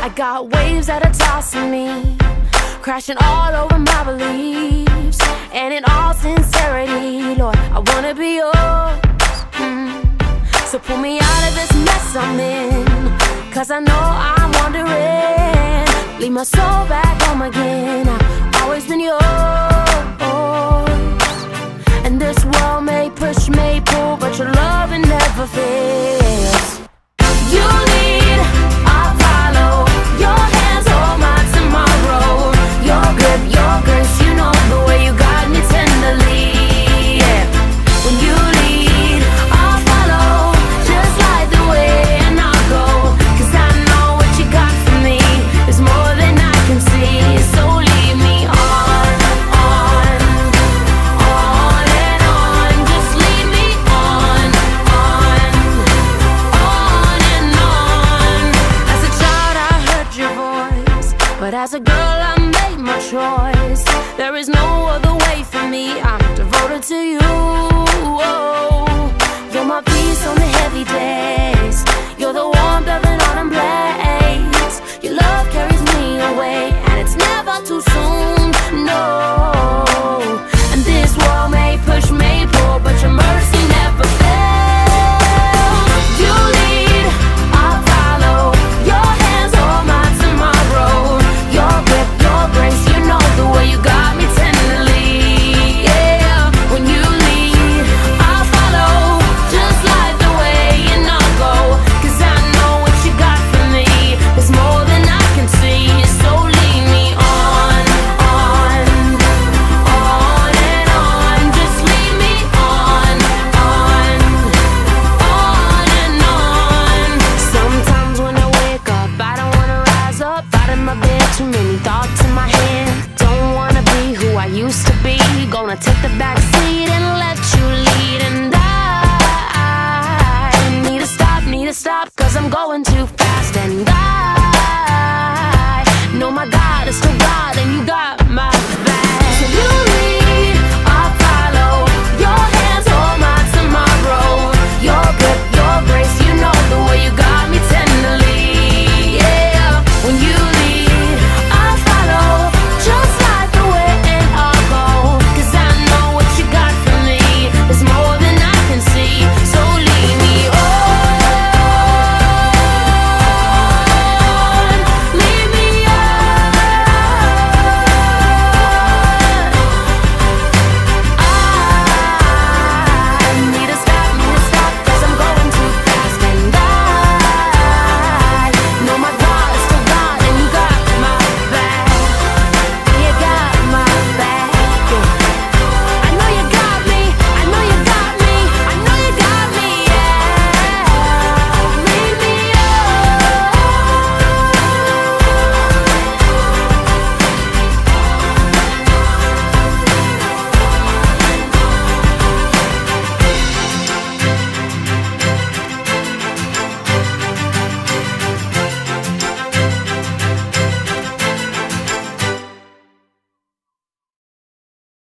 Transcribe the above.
I got waves that are tossing me, crashing all over my beliefs. And in all sincerity, Lord, I wanna be yours. So pull me out of this mess I'm in, 'cause I know I'm wandering. Leave my soul back home again. I've always been yours. And this world may push, may pull, but your love, it never fails.